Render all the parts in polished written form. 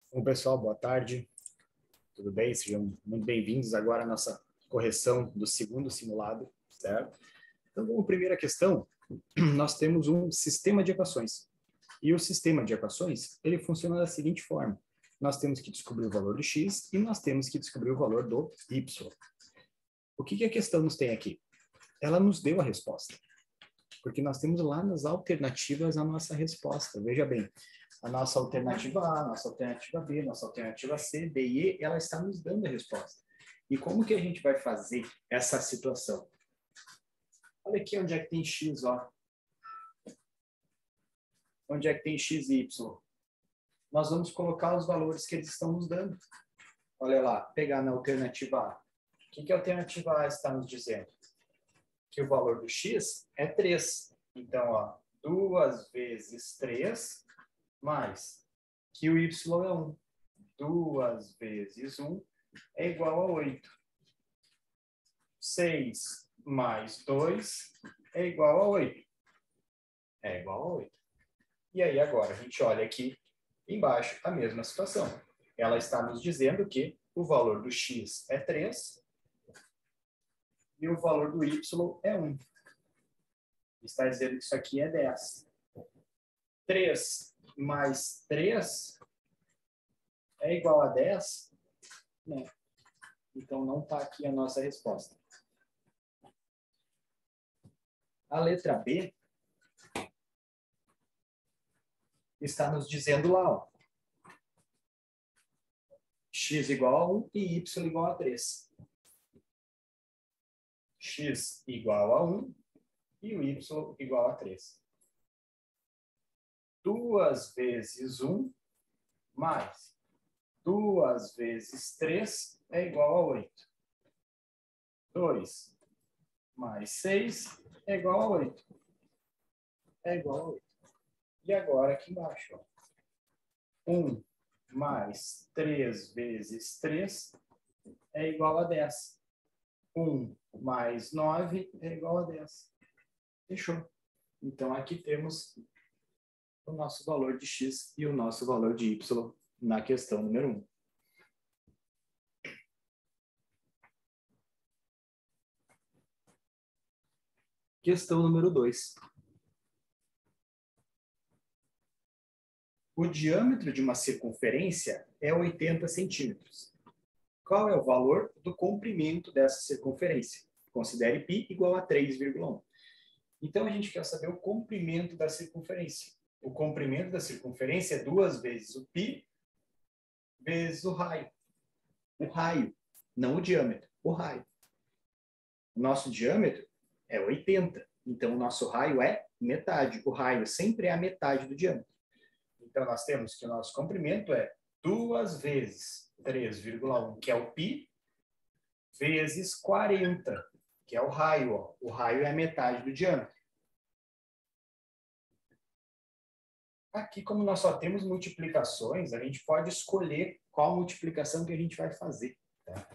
Bom, pessoal, boa tarde. Tudo bem? Sejam muito bem-vindos agora à nossa correção do segundo simulado, certo? Então, como primeira questão, nós temos um sistema de equações. E o sistema de equações, ele funciona da seguinte forma. Nós temos que descobrir o valor do x e nós temos que descobrir o valor do y. O que a questão nos tem aqui? Ela nos deu a resposta. Porque nós temos lá nas alternativas a nossa resposta. Veja bem, a nossa alternativa A, a nossa alternativa B, a nossa alternativa C, D e E, ela está nos dando a resposta. E como que a gente vai fazer essa situação? Olha aqui onde é que tem x, ó. Onde é que tem x e y? Nós vamos colocar os valores que eles estão nos dando. Olha lá, pegar na alternativa A. O que a alternativa A está nos dizendo? Que o valor do x é 3. Então, ó, 2 vezes 3 mais que o y é 1. 2 vezes 1 é igual a 8. 6 mais 2 é igual a 8. É igual a 8. E aí, agora, a gente olha aqui embaixo a mesma situação. Ela está nos dizendo que o valor do x é 3 e o valor do y é 1. Está dizendo que isso aqui é 10. 3 mais 3 é igual a 10? Não. Então, não está aqui a nossa resposta. A letra B está nos dizendo lá, ó, x igual a 1 e y igual a 3. X igual a 1 e o y igual a 3. 2 vezes 1 mais 2 vezes 3 é igual a 8. 2 mais 6 é igual a 8. É igual a 8. E agora aqui embaixo, ó, 1 mais 3 vezes 3 é igual a 10. 1 mais 9 é igual a 10. Fechou. Então, aqui temos o nosso valor de x e o nosso valor de y na questão número 1. Questão número 2. O diâmetro de uma circunferência é 80 centímetros. Qual é o valor do comprimento dessa circunferência? Considere π igual a 3,1. Então, a gente quer saber o comprimento da circunferência. O comprimento da circunferência é 2 vezes o π vezes o raio. O raio, não o diâmetro, o raio. O nosso diâmetro é 80. Então, o nosso raio é metade. O raio sempre é a metade do diâmetro. Então, nós temos que o nosso comprimento é 2 vezes 3,1, que é o π, vezes 40, que é o raio. Ó. O raio é a metade do diâmetro. Aqui, como nós só temos multiplicações, a gente pode escolher qual multiplicação que a gente vai fazer. Tá?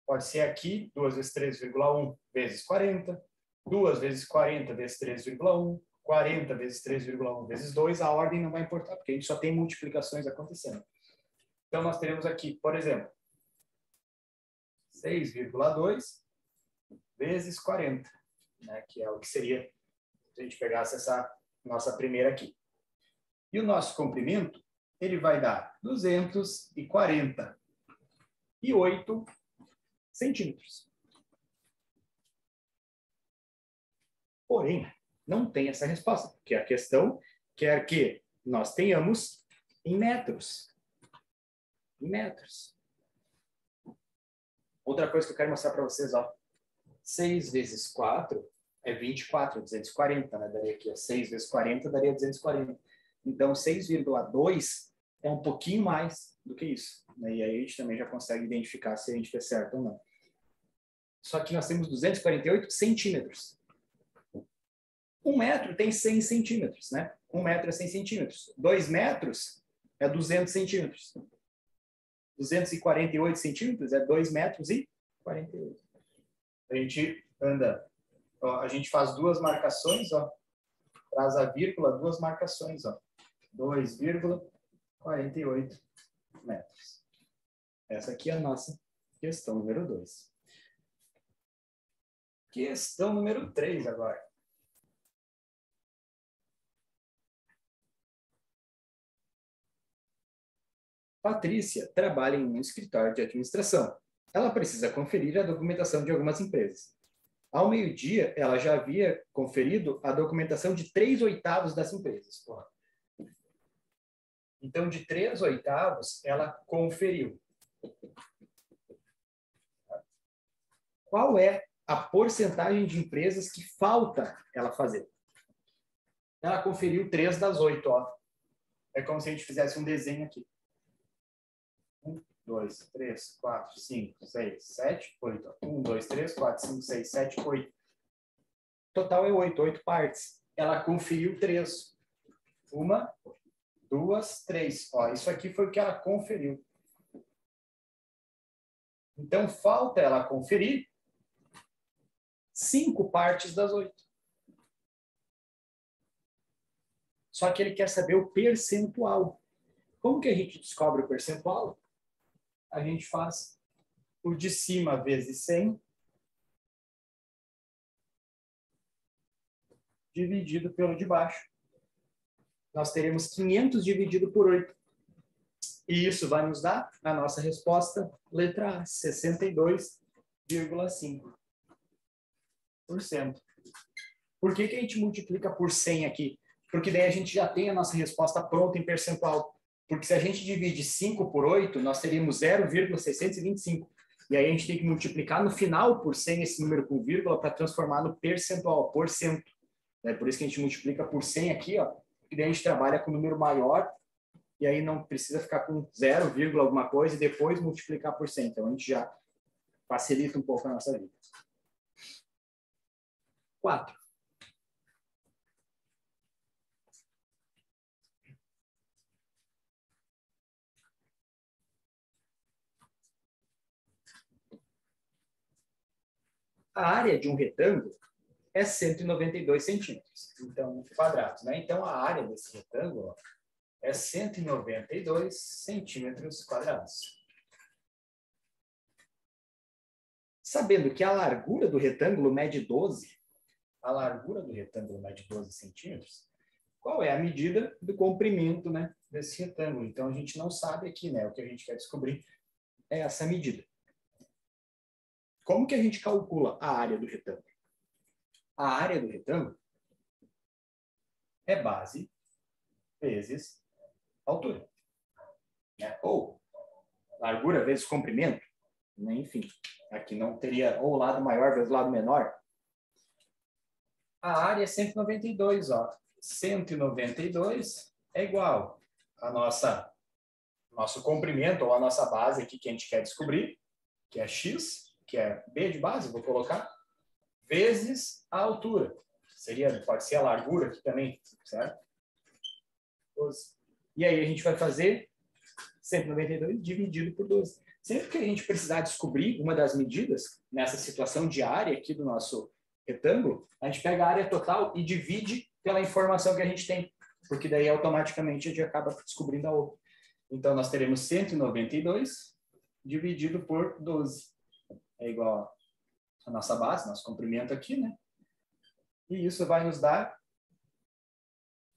Pode ser aqui 2 vezes 3,1 vezes 40, 2 vezes 40 vezes 3,1, 40 vezes 3,1 vezes 2, a ordem não vai importar, porque a gente só tem multiplicações acontecendo. Então, nós teremos aqui, por exemplo, 6,2 vezes 40, né, que é o que seria se a gente pegasse essa nossa primeira aqui. E o nosso comprimento, ele vai dar 248 centímetros. Porém, não tem essa resposta, porque a questão quer que nós tenhamos em metros. Em metros. Outra coisa que eu quero mostrar para vocês, ó. 6 vezes 4 é 24, 240, né? Daria aqui, ó, 6 vezes 40 daria 240. Então, 6,2 é um pouquinho mais do que isso. Né? E aí a gente também já consegue identificar se a gente fez certo ou não. Só que nós temos 248 centímetros. 1 metro tem 100 centímetros, né? 1 metro é 100 centímetros. 2 metros é 200 centímetros. 248 centímetros é 2 metros e 48. A gente anda, ó, a gente faz duas marcações, ó, traz a vírgula, duas marcações, ó, 2,48 metros. Essa aqui é a nossa questão número 2. Questão número 3 agora. Patrícia trabalha em um escritório de administração. Ela precisa conferir a documentação de algumas empresas. Ao meio-dia, ela já havia conferido a documentação de 3/8 das empresas. Então, de 3/8, ela conferiu. Qual é a porcentagem de empresas que falta ela fazer? Ela conferiu 3 das 8. Ó. É como se a gente fizesse um desenho aqui. 1, 2, 3, 4, 5, 6, 7, 8. 1, 2, 3, 4, 5, 6, 7, 8. Total é 8 partes. Ela conferiu 3. 1, 2, 3. Ó, isso aqui foi o que ela conferiu. Então, falta ela conferir 5 partes das 8. Só que ele quer saber o percentual. Como que a gente descobre o percentual? A gente faz o de cima vezes 100 dividido pelo de baixo. Nós teremos 500 dividido por 8. E isso vai nos dar a nossa resposta, letra A, 62,5%. Por que a gente multiplica por 100 aqui? Porque daí a gente já tem a nossa resposta pronta em percentual. Porque se a gente divide 5 por 8, nós teríamos 0,625. E aí a gente tem que multiplicar no final por 100 esse número com vírgula para transformar no percentual, por cento. É por isso que a gente multiplica por 100 aqui, ó. E daí a gente trabalha com um número maior e aí não precisa ficar com 0, alguma coisa e depois multiplicar por 100. Então a gente já facilita um pouco a nossa vida. 4. A área de um retângulo é 192 centímetros. Então, quadrados, né? Então, a área desse retângulo é 192 centímetros quadrados. Sabendo que a largura do retângulo mede 12, a largura do retângulo mede 12 centímetros, qual é a medida do comprimento, né, desse retângulo? Então, a gente não sabe aqui, né? O que a gente quer descobrir é essa medida. Como que a gente calcula a área do retângulo? A área do retângulo é base vezes altura. Né? Ou largura vezes comprimento. Né? Enfim, aqui não teria ou lado maior vezes lado menor. A área é 192. Ó. 192 é igual a nosso comprimento ou a nossa base aqui que a gente quer descobrir, que é x, que é b de base, vou colocar, vezes a altura. Pode ser a largura aqui também, certo? 12. E aí a gente vai fazer 192 dividido por 12. Sempre que a gente precisar descobrir uma das medidas, nessa situação de área aqui do nosso retângulo, a gente pega a área total e divide pela informação que a gente tem, porque daí automaticamente a gente acaba descobrindo a outra. Então, nós teremos 192 dividido por 12. É igual a nossa base, nosso comprimento aqui, né? E isso vai nos dar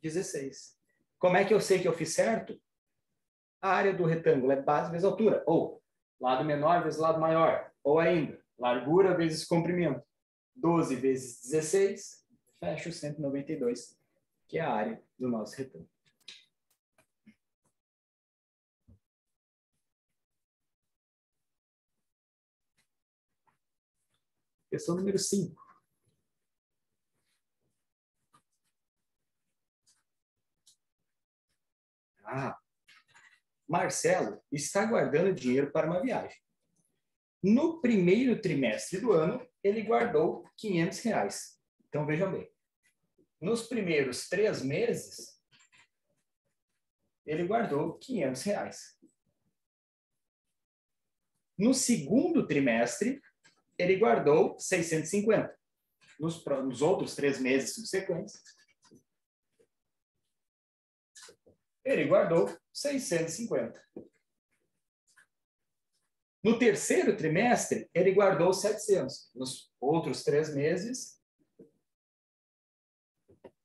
16. Como é que eu sei que eu fiz certo? A área do retângulo é base vezes altura, ou lado menor vezes lado maior, ou ainda, largura vezes comprimento. 12 vezes 16, fecha o 192, que é a área do nosso retângulo. Questão número 5. Marcelo está guardando dinheiro para uma viagem. No primeiro trimestre do ano, ele guardou R$500. Então, vejam bem. Nos primeiros 3 meses, ele guardou R$500. No segundo trimestre, ele guardou 650. Nos outros 3 meses subsequentes, ele guardou 650. No terceiro trimestre, ele guardou 700. Nos outros 3 meses,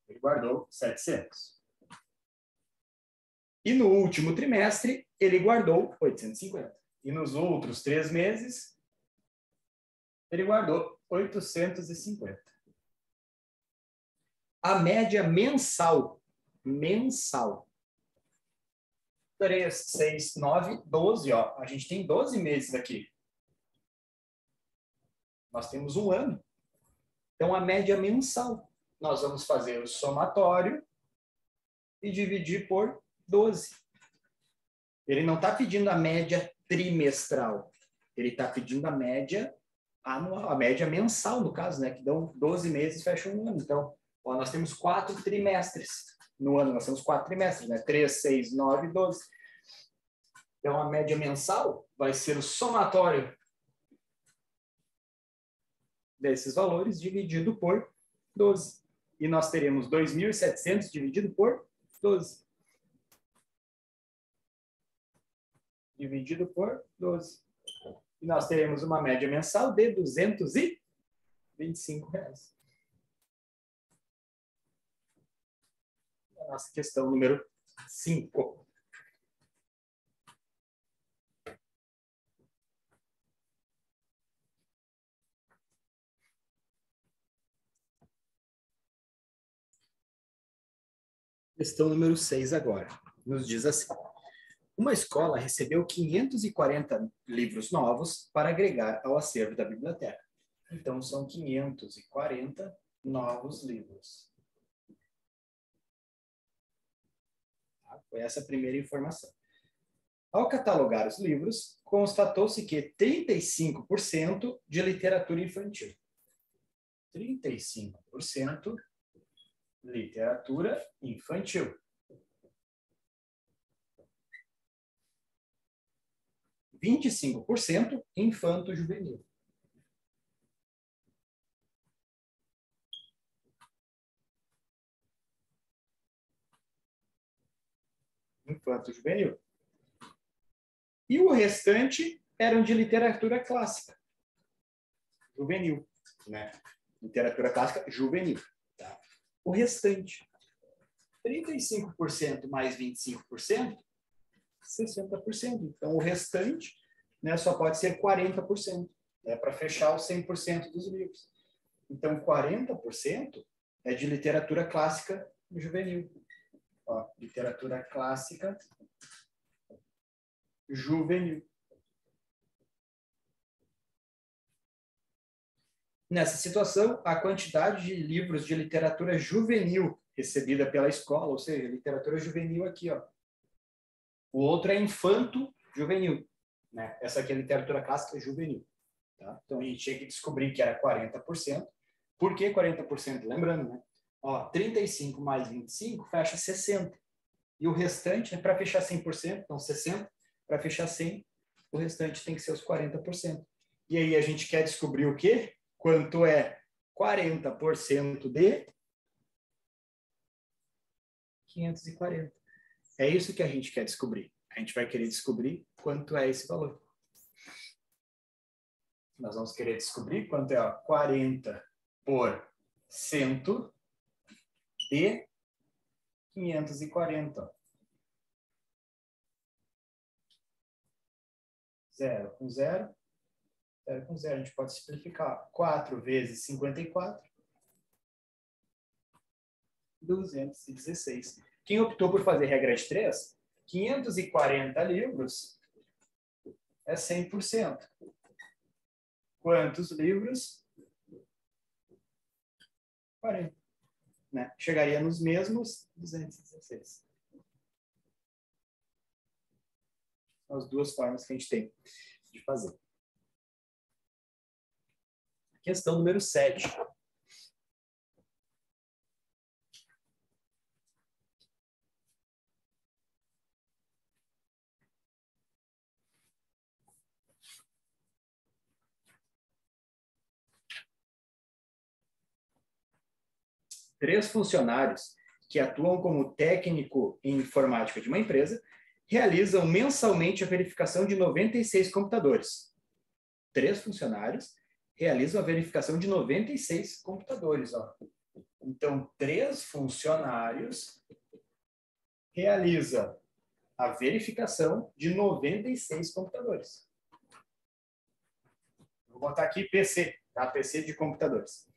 ele guardou 700. E no último trimestre, ele guardou 850. E nos outros 3 meses, ele guardou 850. A média mensal. 3, 6, 9, 12. Ó. A gente tem 12 meses aqui. Nós temos um ano. Então, a média mensal. Nós vamos fazer o somatório e dividir por 12. Ele não está pedindo a média trimestral. Ele está pedindo a média anual, a média mensal, no caso, né? Que dão 12 meses e fecham um ano. Então, ó, nós temos 4 trimestres no ano. Nós temos 4 trimestres, né? 3, 6, 9, 12. Então, a média mensal vai ser o somatório desses valores dividido por 12. E nós teremos 2.700 dividido por 12. Dividido por 12. E nós teremos uma média mensal de R$ 225. A nossa questão número 5. Questão número 6 agora. Nos diz assim. Uma escola recebeu 540 livros novos para agregar ao acervo da biblioteca. Então, são 540 novos livros. Tá? Foi essa a primeira informação. Ao catalogar os livros, constatou-se que 35% de literatura infantil. 35% literatura infantil. 25% infanto-juvenil. Infanto-juvenil. E o restante eram de literatura clássica. Juvenil. Né? Literatura clássica juvenil. Tá? O restante. 35% mais 25%, 60%. Então, o restante, né, só pode ser 40%, né, para fechar os 100% dos livros. Então, 40% é de literatura clássica juvenil. Ó, literatura clássica juvenil. Nessa situação, a quantidade de livros de literatura juvenil recebida pela escola, ou seja, literatura juvenil aqui, ó. O outro é infanto-juvenil. Né? Essa aqui é literatura clássica juvenil. Tá? Então, a gente tinha que descobrir que era 40%. Por que 40%? Lembrando, né? Ó, 35 mais 25 fecha 60. E o restante, né, para fechar 100%, então 60, para fechar 100, o restante tem que ser os 40%. E aí a gente quer descobrir o quê? Quanto é 40% de 540. É isso que a gente quer descobrir. A gente vai querer descobrir quanto é esse valor. Nós vamos querer descobrir quanto é 40 por 100 de 540. 0 com 0. 0 com 0. A gente pode simplificar. 4 vezes 54. 216. Quem optou por fazer regra de 3, 540 livros é 100%. Quantos livros? 40. Né? Chegaria nos mesmos 216. São as duas formas que a gente tem de fazer. Questão número 7. Três funcionários que atuam como técnico em informática de uma empresa realizam mensalmente a verificação de 96 computadores. 3 funcionários realizam a verificação de 96 computadores. Ó. Então, 3 funcionários realizam a verificação de 96 computadores. Vou botar aqui PC, tá? PC de computadores.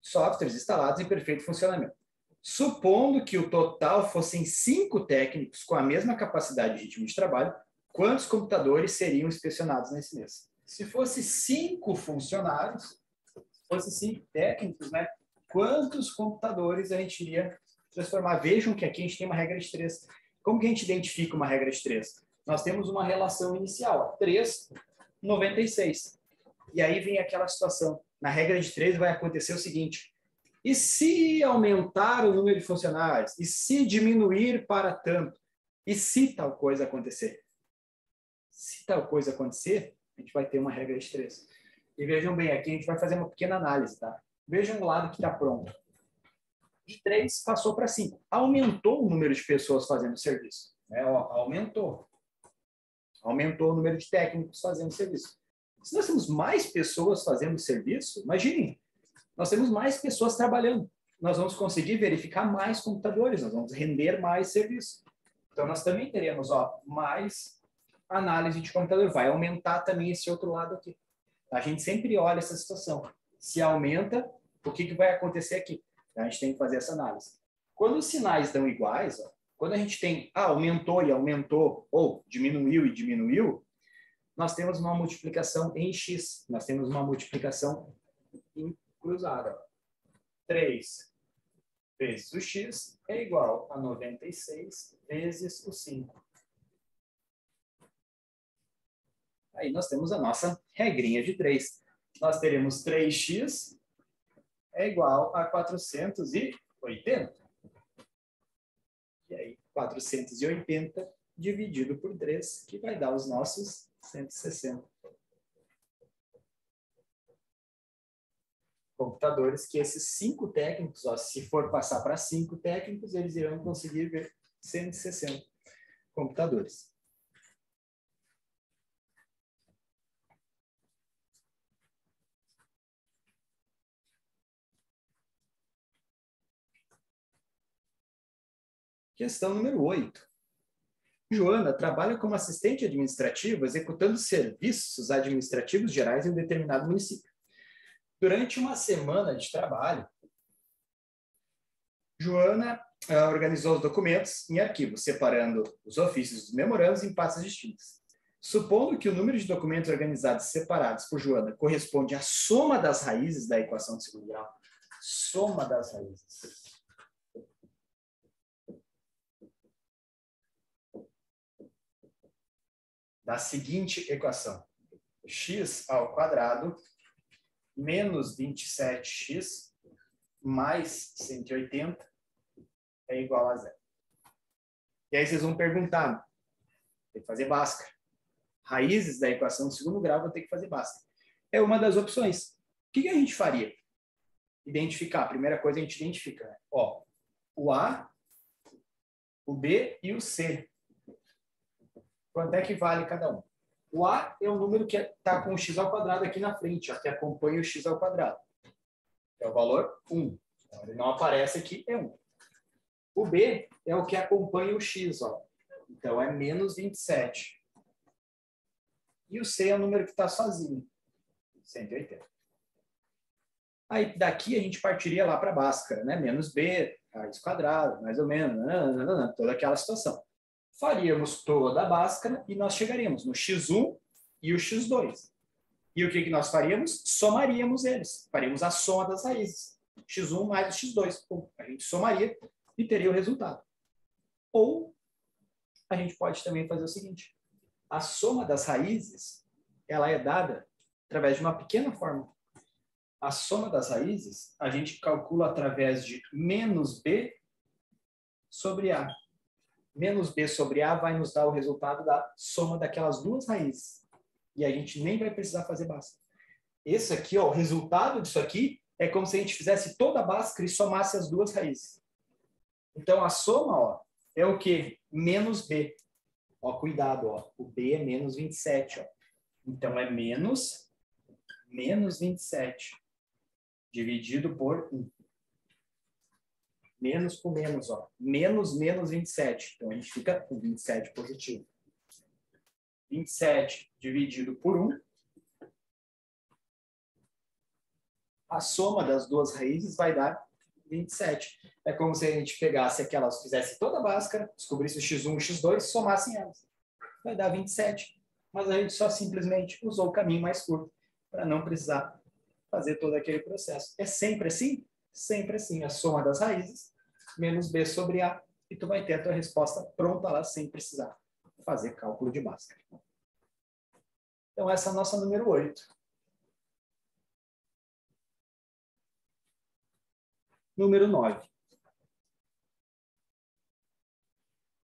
Softwares instalados em perfeito funcionamento. Supondo que o total fossem 5 técnicos com a mesma capacidade de ritmo de trabalho, quantos computadores seriam inspecionados nesse mês? Se fosse 5 funcionários, se fosse 5 técnicos, né? Quantos computadores a gente iria transformar? Vejam que aqui a gente tem uma regra de 3. Como que a gente identifica uma regra de 3? Nós temos uma relação inicial, 3, 96. E aí vem aquela situação. Na regra de 3 vai acontecer o seguinte: e se aumentar o número de funcionários? E se diminuir para tanto? E se tal coisa acontecer? Se tal coisa acontecer, a gente vai ter uma regra de 3. E vejam bem, aqui a gente vai fazer uma pequena análise, tá? Vejam o lado que está pronto. De 3 passou para 5. Aumentou o número de pessoas fazendo serviço. Né? Ó, aumentou. Aumentou o número de técnicos fazendo serviço. Se nós temos mais pessoas fazendo serviço, imaginem, nós temos mais pessoas trabalhando. Nós vamos conseguir verificar mais computadores, nós vamos render mais serviço. Então, nós também teremos mais análise de computador. Vai aumentar também esse outro lado aqui. A gente sempre olha essa situação. Se aumenta, o que vai acontecer aqui? A gente tem que fazer essa análise. Quando os sinais dão iguais, quando a gente tem aumentou e aumentou, ou diminuiu e diminuiu, nós temos uma multiplicação em x. Nós temos uma multiplicação em cruzada. 3 vezes o x é igual a 96 vezes o 5. Aí nós temos a nossa regrinha de 3. Nós teremos 3x é igual a 480. E aí, 480 dividido por 3, que vai dar os nossos 160. Computadores que esses 5 técnicos, se for passar para 5 técnicos, eles irão conseguir ver 160 computadores. Questão número 8. Joana trabalha como assistente administrativa executando serviços administrativos gerais em um determinado município. Durante uma semana de trabalho, Joana organizou os documentos em arquivos, separando os ofícios dos memorandos em pastas distintas. Supondo que o número de documentos organizados e separados por Joana corresponde à soma das raízes da equação de segundo grau. Soma das raízes. Da seguinte equação: x ao quadrado menos 27x mais 180 é igual a 0. E aí vocês vão perguntar, tem que fazer Bhaskara. Raízes da equação de segundo grau, vou ter que fazer Bhaskara. É uma das opções. O que a gente faria? Identificar. A primeira coisa a gente identifica. Né? Ó, o A, o B e o C. Quanto é que vale cada um? O A é o número que está com o x ao quadrado aqui na frente, ó, que acompanha o x ao quadrado. É o valor 1. Então, ele não aparece aqui, é 1. O B é o que acompanha o x, ó. Então é menos 27. E o C é o número que está sozinho, 180. Aí daqui a gente partiria lá para Bhaskara, né? Menos B, raiz quadrada, mais ou menos, toda aquela situação. Faríamos toda a Bhaskara e nós chegaríamos no x1 e o x2. E o que nós faríamos? Somaríamos eles. Faríamos a soma das raízes. x1 mais o x2. A gente somaria e teria o resultado. Ou a gente pode também fazer o seguinte. A soma das raízes, ela é dada através de uma pequena fórmula. A soma das raízes, a gente calcula através de menos b sobre a. Menos b sobre a vai nos dar o resultado da soma daquelas duas raízes. E a gente nem vai precisar fazer Bhaskara. Esse aqui, ó, o resultado disso aqui é como se a gente fizesse toda a Bhaskara e somasse as duas raízes. Então, a soma, ó, é o quê? Menos B. Ó, cuidado, ó. O B é menos 27, ó. Então, é menos 27 dividido por 1. Menos com menos, ó. Menos 27. Então, a gente fica com 27 positivo. 27 dividido por 1. A soma das duas raízes vai dar 27. É como se a gente pegasse aquelas, fizesse toda a Bhaskara, descobrisse o x1 e o x2 e somassem elas. Vai dar 27. Mas a gente só simplesmente usou o caminho mais curto para não precisar fazer todo aquele processo. É sempre assim? Sempre assim. A soma das raízes menos b sobre a e tu vai ter a tua resposta pronta lá sem precisar fazer cálculo de Bhaskara. Então, essa é a nossa número 8. Número 9.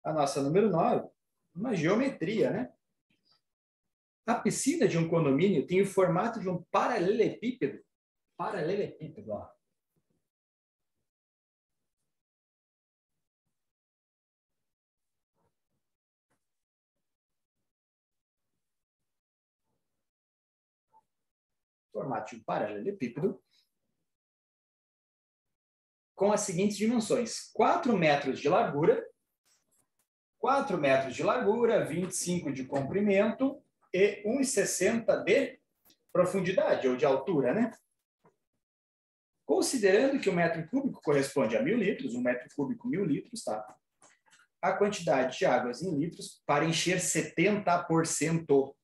A nossa número 9, uma geometria, né? A piscina de um condomínio tem o formato de um paralelepípedo. Paralelepípedo, ó. Formato de um paralelepípedo. Com as seguintes dimensões: 4 metros de largura, 4 metros de largura, 25 de comprimento e 1,60 de profundidade, ou de altura, né? Considerando que o metro cúbico corresponde a 1.000 litros, um metro cúbico 1.000 litros, tá? A quantidade de águas em litros para encher 70%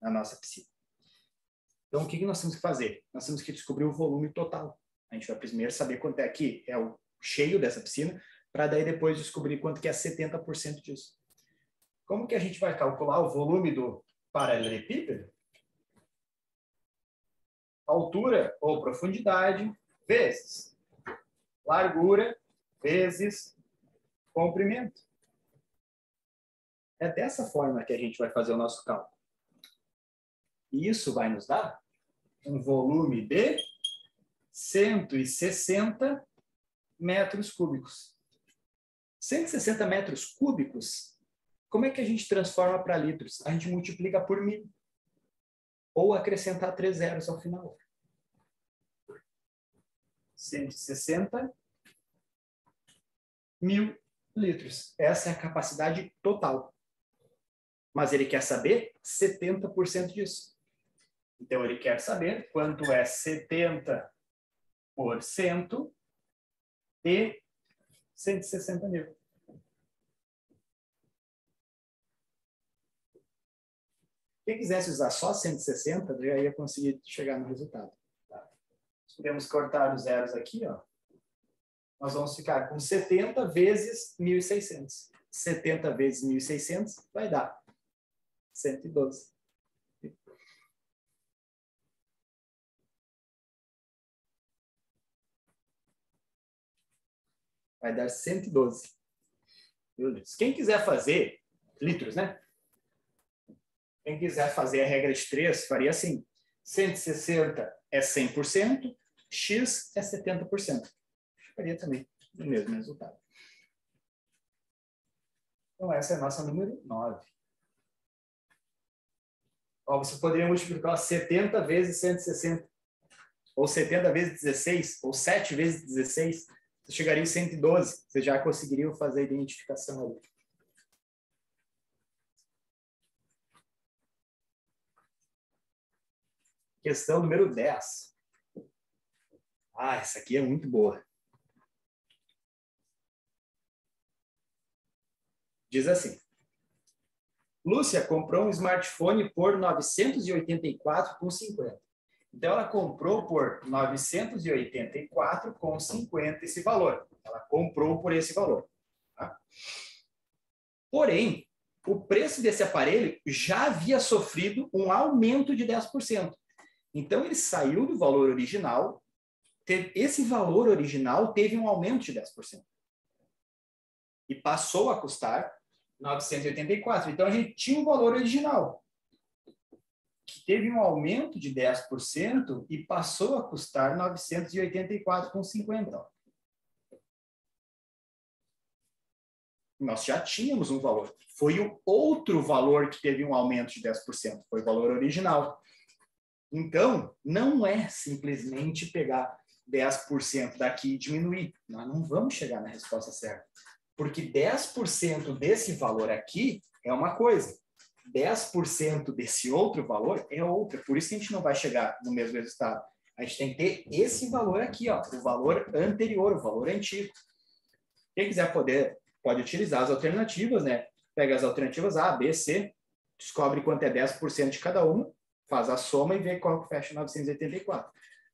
na nossa piscina. Então, o que nós temos que fazer? Nós temos que descobrir o volume total. A gente vai primeiro saber quanto é que é o cheio dessa piscina, para daí depois descobrir quanto que é 70% disso. Como que a gente vai calcular o volume do paralelepípedo? Altura ou profundidade vezes largura vezes comprimento. É dessa forma que a gente vai fazer o nosso cálculo. E isso vai nos dar um volume de 160 metros cúbicos. 160 metros cúbicos, como é que a gente transforma para litros? A gente multiplica por 1.000. Ou acrescentar 3 zeros ao final. 160 mil litros. Essa é a capacidade total. Mas ele quer saber 70% disso. Então, ele quer saber quanto é 70% de 160 mil. Quem quisesse usar só 160, já ia conseguir chegar no resultado. Tá? Podemos cortar os zeros aqui, ó. Nós vamos ficar com 70 vezes 1.600. 70 vezes 1.600 vai dar 112. Vai dar 112. Quem quiser fazer litros, né? Quem quiser fazer a regra de 3, faria assim. 160 é 100%, x é 70%. Faria também o mesmo resultado. Então, essa é a nossa número 9. Ó, você poderia multiplicar 70 vezes 160, ou 70 vezes 16, ou 7 vezes 16, você chegaria em 112. Você já conseguiria fazer a identificação ali. Questão número 10. Ah, essa aqui é muito boa. Diz assim: Lúcia comprou um smartphone por 984,50. Então, ela comprou por 984,50 esse valor. Ela comprou por esse valor. Tá? Porém, o preço desse aparelho já havia sofrido um aumento de 10%. Então, ele saiu do valor original. Esse valor original teve um aumento de 10%. E passou a custar 984. Então, a gente tinha um valor original, que teve um aumento de 10% e passou a custar 984,50. Nós já tínhamos um valor. Foi o outro valor que teve um aumento de 10%. Foi o valor original. Então, não é simplesmente pegar 10% daqui e diminuir. Nós não vamos chegar na resposta certa. Porque 10% desse valor aqui é uma coisa. 10% desse outro valor é outra. Por isso que a gente não vai chegar no mesmo resultado. A gente tem que ter esse valor aqui, ó, o valor anterior, o valor antigo. Quem quiser pode utilizar as alternativas, né? Pega as alternativas A, B, C, descobre quanto é 10% de cada uma, faz a soma e vê qual que fecha 984.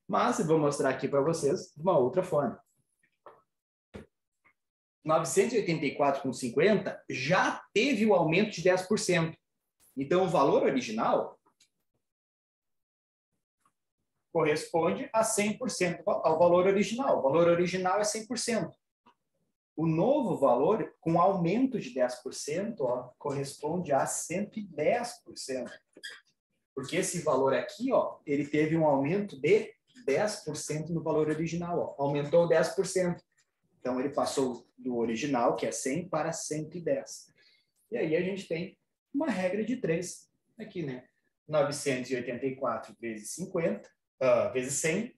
Mas eu vou mostrar aqui para vocês de uma outra forma. 984,50 já teve o aumento de 10%. Então, o valor original corresponde a 100% ao valor original. O valor original é 100%. O novo valor, com aumento de 10%, ó, corresponde a 110%. Porque esse valor aqui, ó, ele teve um aumento de 10% no valor original. Ó. Aumentou 10%. Então, ele passou do original, que é 100, para 110. E aí a gente tem uma regra de 3 aqui, né? 984 vezes 50, vezes 100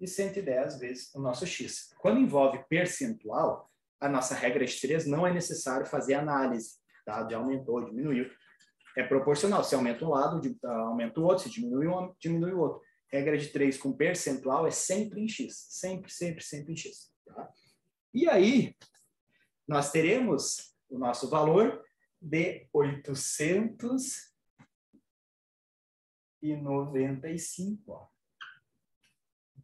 e 110 vezes o nosso x. Quando envolve percentual, a nossa regra de 3 não é necessário fazer análise, tá? De aumentou, diminuiu. É proporcional. Se aumenta um lado, aumenta o outro. Se diminui um, diminui o outro. Regra de 3 com percentual é sempre em x. Sempre, sempre, sempre em x. Tá? E aí, nós teremos o nosso valor de 895. Ó.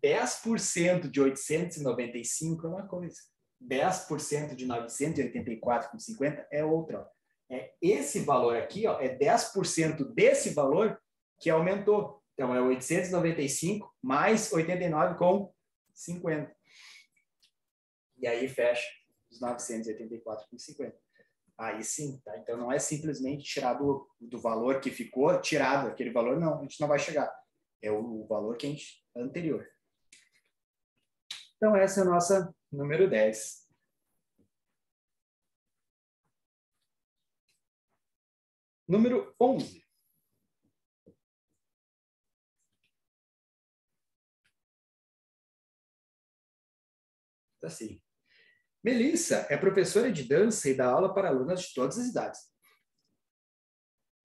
10% de 895 é uma coisa. 10% de 984,50 é outra. Ó. É esse valor aqui, ó, é 10% desse valor que aumentou. Então, é 895 mais 89,50. E aí fecha os 984,50. Aí sim, tá? Então não é simplesmente tirar do valor que ficou, tirado aquele valor, não, a gente não vai chegar. É o valor que a gente anterior. Então essa é a nossa número 10. Número 11. Assim. Melissa é professora de dança e dá aula para alunas de todas as idades.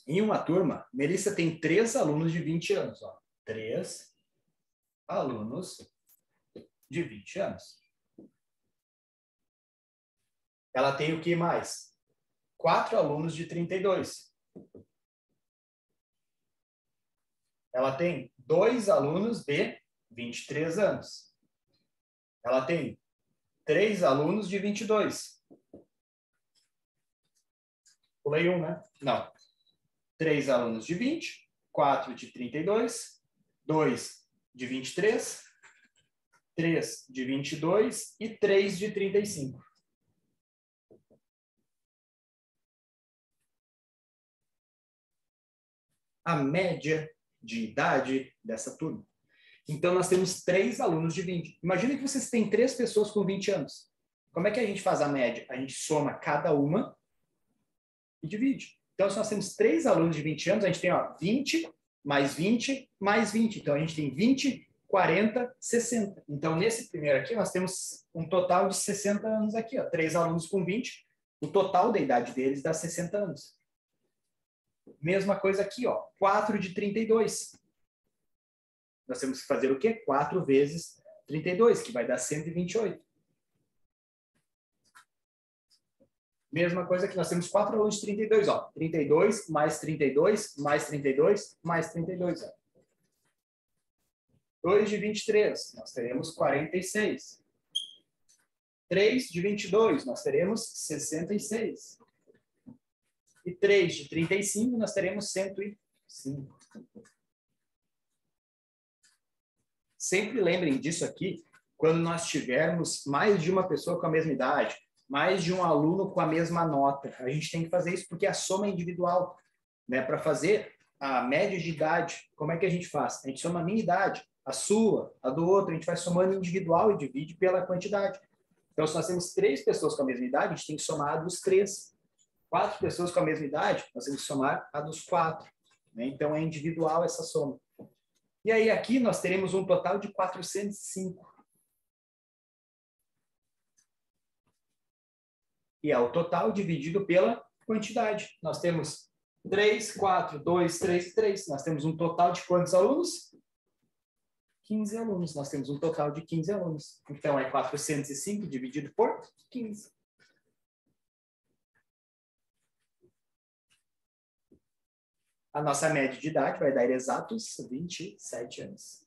Em uma turma, Melissa tem 3 alunos de 20 anos. Ó. 3 alunos de 20 anos. Ela tem o que mais? 4 alunos de 32. Ela tem 2 alunos de 23 anos. Ela tem 3 alunos de 22. Pulei um, né? Não. 3 alunos de 20, 4 de 32, 2 de 23, 3 de 22 e 3 de 35. A média de idade dessa turma. Então, nós temos 3 alunos de 20. Imagina que vocês têm 3 pessoas com 20 anos. Como é que a gente faz a média? A gente soma cada uma e divide. Então, se nós temos 3 alunos de 20 anos, a gente tem 20, mais 20, mais 20. Então, a gente tem 20, 40, 60. Então, nesse primeiro aqui, nós temos um total de 60 anos aqui. 3 alunos com 20. O total da idade deles dá 60 anos. Mesma coisa aqui, 4 de 32. Nós temos que fazer o quê? 4 vezes 32, que vai dar 128. Mesma coisa que nós temos 4 alunos de 32, 32 mais 32 mais 32 mais 32. 2 de 23, nós teremos 46. 3 de 22, nós teremos 66. E 3 de 35, nós teremos 105. Sempre lembrem disso aqui, quando nós tivermos mais de uma pessoa com a mesma idade, mais de um aluno com a mesma nota. A gente tem que fazer isso porque a soma é individual. Né? Para fazer a média de idade, como é que a gente faz? A gente soma a minha idade, a sua, a do outro, a gente vai somando individual e divide pela quantidade. Então, se nós temos 3 pessoas com a mesma idade, a gente tem que somar a dos 3. 4 pessoas com a mesma idade, nós temos que somar a dos 4. Né? Então, é individual essa soma. E aí, aqui, nós teremos um total de 405. E é o total dividido pela quantidade. Nós temos 3, 4, 2, 3, 3. Nós temos um total de quantos alunos? 15 alunos. Nós temos um total de 15 alunos. Então, é 405 dividido por 15. A nossa média de idade vai dar exatos 27 anos.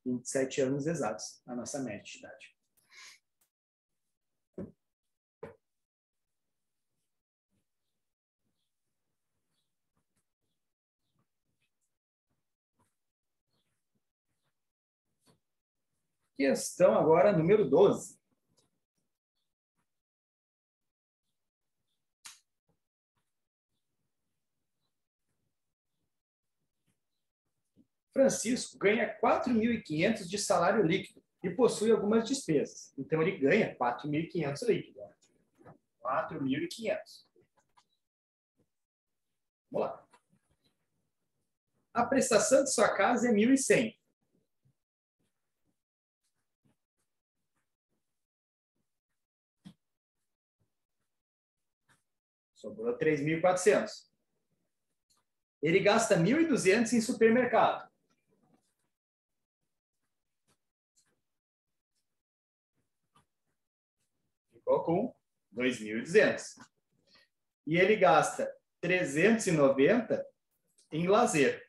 27 anos exatos, a nossa média de idade. Questão agora número 12. Francisco ganha 4.500 de salário líquido e possui algumas despesas. Então, ele ganha 4.500 líquido. 4.500. Vamos lá. A prestação de sua casa é 1.100. Sobrou 3.400. Ele gasta 1.200 em supermercado. Ficou com 2.200. E ele gasta 390 em lazer.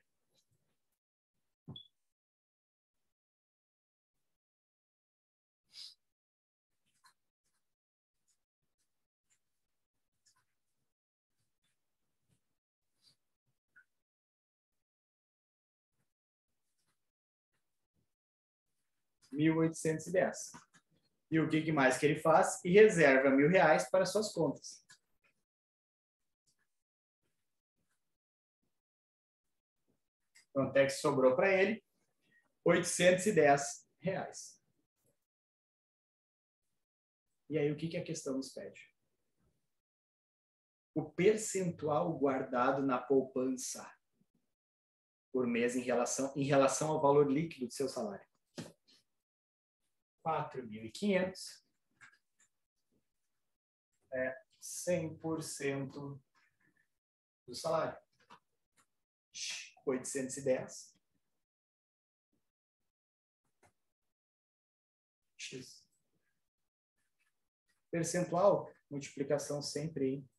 R$ 1.810. E o que mais que ele faz? E reserva R$1.000 para suas contas. Quanto é que sobrou para ele? R$810. E aí, o que a questão nos pede? O percentual guardado na poupança por mês em relação ao valor líquido do seu salário. 4.500 é 100% do salário. 810 x. Percentual, multiplicação sempre em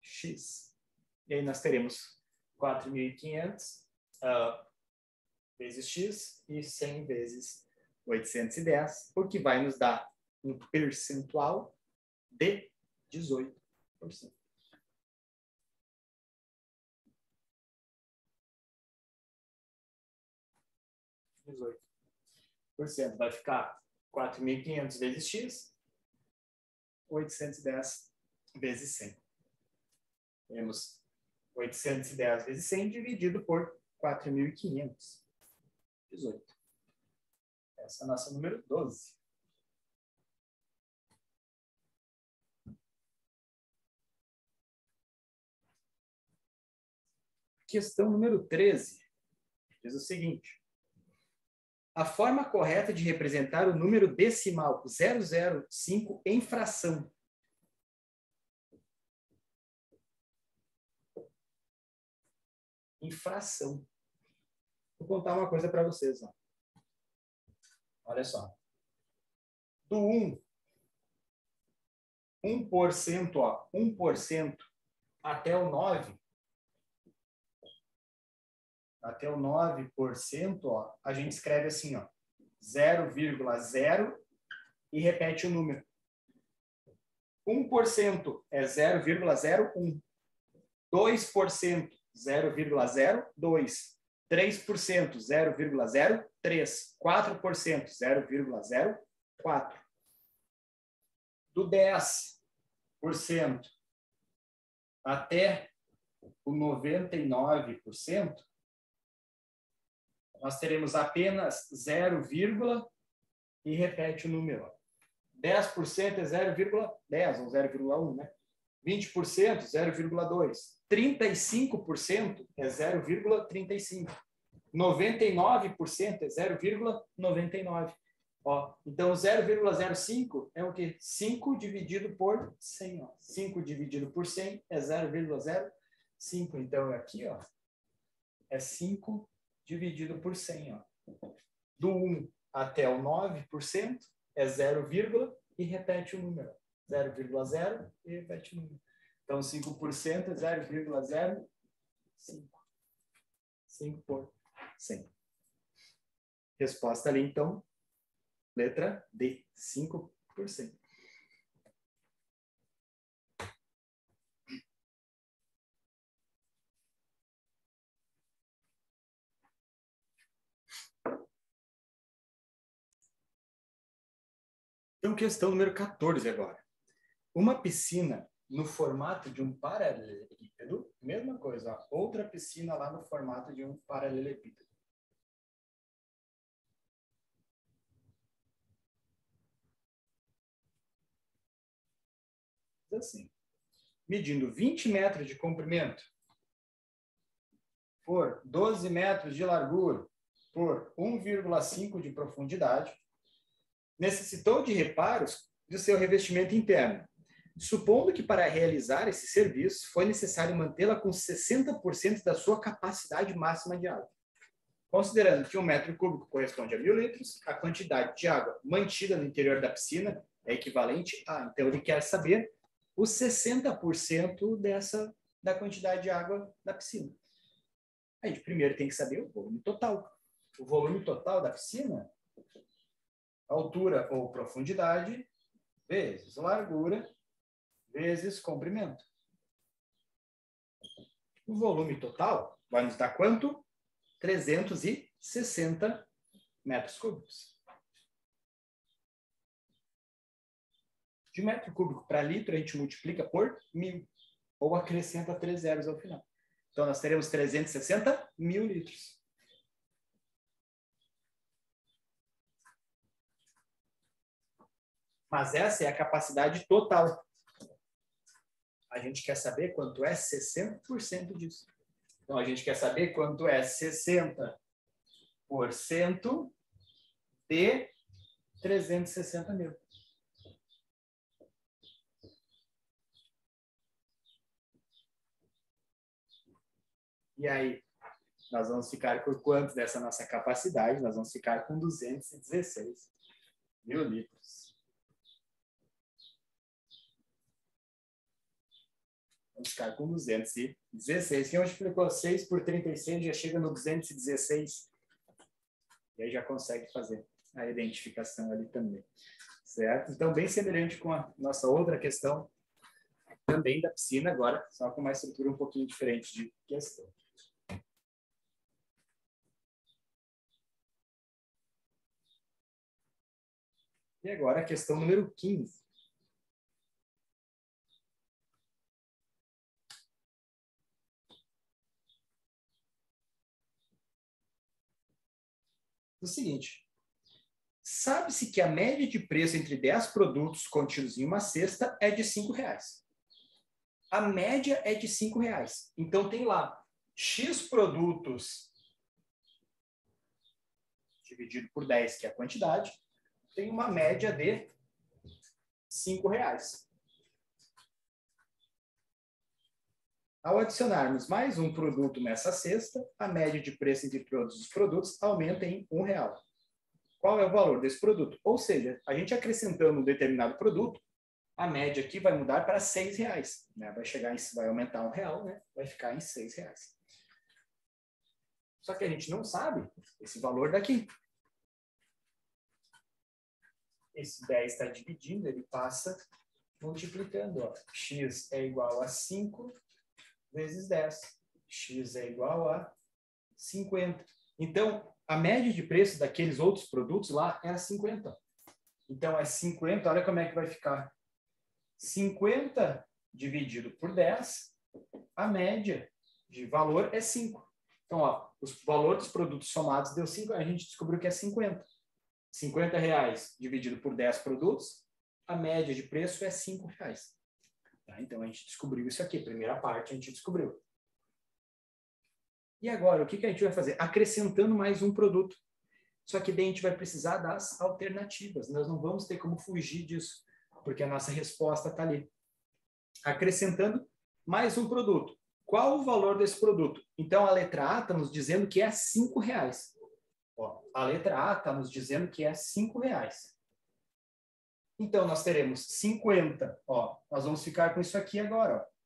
x. E aí nós teremos 4.500 vezes x e 100 vezes 810, o que vai nos dar um percentual de 18%. 18%. Vai ficar 4.500 vezes x, 810 vezes 100. Temos 810 vezes 100 dividido por 4.500. 18. Essa é a nossa número 12. Questão número 13. Diz o seguinte. A forma correta de representar o número decimal 005 em fração. Em fração. Vou contar uma coisa para vocês. Ó. Olha só. Do 1%, ó, 1% até o 9%, até o 9%, ó, a gente escreve assim, ó, 0,0 e repete o número. 1% é 0,01. 2%, 0,02. 3%, 0,03. 4%, 0,04. Do 10% até o 99%, nós teremos apenas 0, e repete o número. 10% é 0,10 ou 0,1, né? 20%, 0,2. 35% é 0,35. 99% é 0,99. Ó, então, 0,05 é o quê? 5 dividido por 100. Ó. 5 dividido por 100 é 0,05. Então, aqui, ó, é 5 dividido por 100. Ó. Do 1 até o 9% é 0, e repete o número. 0,0 e repete o número. Então, 5% é 0,05. 5 por 100. Resposta ali, então, letra D, 5%. Então, questão número 14 agora. Uma piscina no formato de um paralelepípedo, mesma coisa, ó, outra piscina lá no formato de um paralelepípedo. Assim, medindo 20 metros de comprimento por 12 metros de largura por 1,5 de profundidade, necessitou de reparos do seu revestimento interno, supondo que para realizar esse serviço foi necessário mantê-la com 60% da sua capacidade máxima de água. Considerando que 1 metro cúbico corresponde a 1.000 litros, a quantidade de água mantida no interior da piscina é equivalente a... Então, ele quer saber os 60% da quantidade de água da piscina. A gente primeiro tem que saber o volume total. O volume total da piscina, altura ou profundidade, vezes largura, vezes comprimento. O volume total vai nos dar quanto? 360 metros cúbicos. De metro cúbico para litro, a gente multiplica por 1.000, ou acrescenta 3 zeros ao final. Então, nós teremos 360 mil litros. Mas essa é a capacidade total. A gente quer saber quanto é 60% disso. Então, a gente quer saber quanto é 60% de 360 mil. E aí, nós vamos ficar por quanto dessa nossa capacidade? Nós vamos ficar com 216 mil litros. Vamos ficar com 216. Quem multiplicou 6 por 36 já chega no 216. E aí já consegue fazer a identificação ali também. Certo? Então, bem semelhante com a nossa outra questão, também da piscina, agora, só com uma estrutura um pouquinho diferente de questão. E agora a questão número 15. O seguinte, sabe-se que a média de preço entre 10 produtos contidos em uma cesta é de R$5. A média é de R$5. Então, tem lá X produtos dividido por 10, que é a quantidade, tem uma média de R$5. Ao adicionarmos mais um produto nessa cesta, a média de preço entre todos os produtos aumenta em R$1. Qual é o valor desse produto? Ou seja, a gente acrescentando um determinado produto, a média aqui vai mudar para R$6. Né? Vai aumentar R$1, né? Vai ficar em R$6. Só que a gente não sabe esse valor daqui. Esse 10 está dividindo, ele passa multiplicando. Ó. X é igual a 5 vezes 10. X é igual a 50. Então, a média de preço daqueles outros produtos lá é 50. Então, é 50, olha como é que vai ficar. 50 dividido por 10, a média de valor é 5. Então, ó, o valor dos produtos somados deu 5, a gente descobriu que é 50. R$50 dividido por 10 produtos, a média de preço é R$5. Tá? Então, a gente descobriu isso aqui. Primeira parte, a gente descobriu. E agora, o que a gente vai fazer? Acrescentando mais um produto. Só que daí a gente vai precisar das alternativas. Nós não vamos ter como fugir disso, porque a nossa resposta está ali. Acrescentando mais um produto. Qual o valor desse produto? Então, a letra A está nos dizendo que é R$5. Ó, a letra A está nos dizendo que é R$5. Então, nós teremos 50. Ó, nós vamos ficar com isso aqui agora. Ó.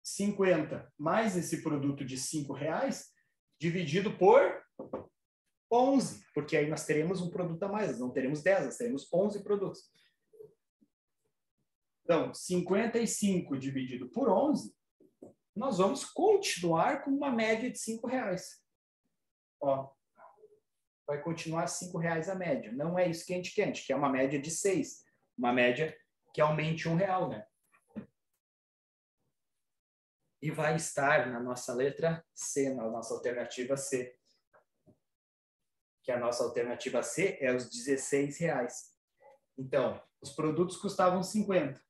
50 mais esse produto de R$5 dividido por 11, porque aí nós teremos um produto a mais, nós não teremos 10, nós teremos 11 produtos. Então, 55 dividido por 11, nós vamos continuar com uma média de R$5. Ó, vai continuar R$5 a média. Não é isso que a gente quer uma média de 6, uma média que aumente R$1, né? E vai estar na nossa letra C, na nossa alternativa C. Que a nossa alternativa C é os R$16. Então, os produtos custavam 50.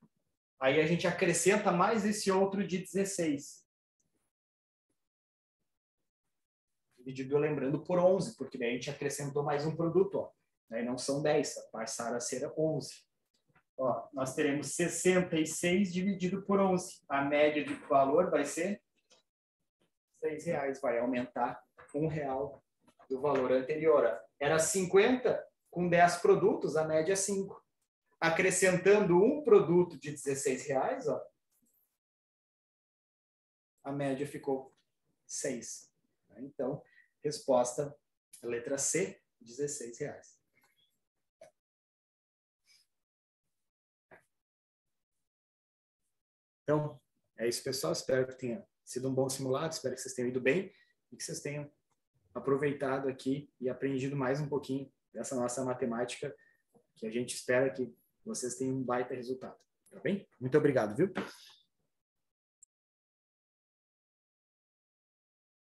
Aí a gente acrescenta mais esse outro de 16. Dividido, lembrando, por 11, porque daí a gente acrescentou mais um produto. Ó. Aí não são 10, passaram a ser 11. Ó, nós teremos 66 dividido por 11. A média de valor vai ser R$6. Vai aumentar R$1 do valor anterior. Ó. Era 50 com 10 produtos, a média é 5. Acrescentando um produto de R$16, ó, a média ficou 6. Então, resposta, letra C, R$16. Então, é isso, pessoal. Espero que tenha sido um bom simulado, espero que vocês tenham ido bem e que vocês tenham aproveitado aqui e aprendido mais um pouquinho dessa nossa matemática, que a gente espera que vocês tenham um baita resultado. Tá bem? Muito obrigado, viu?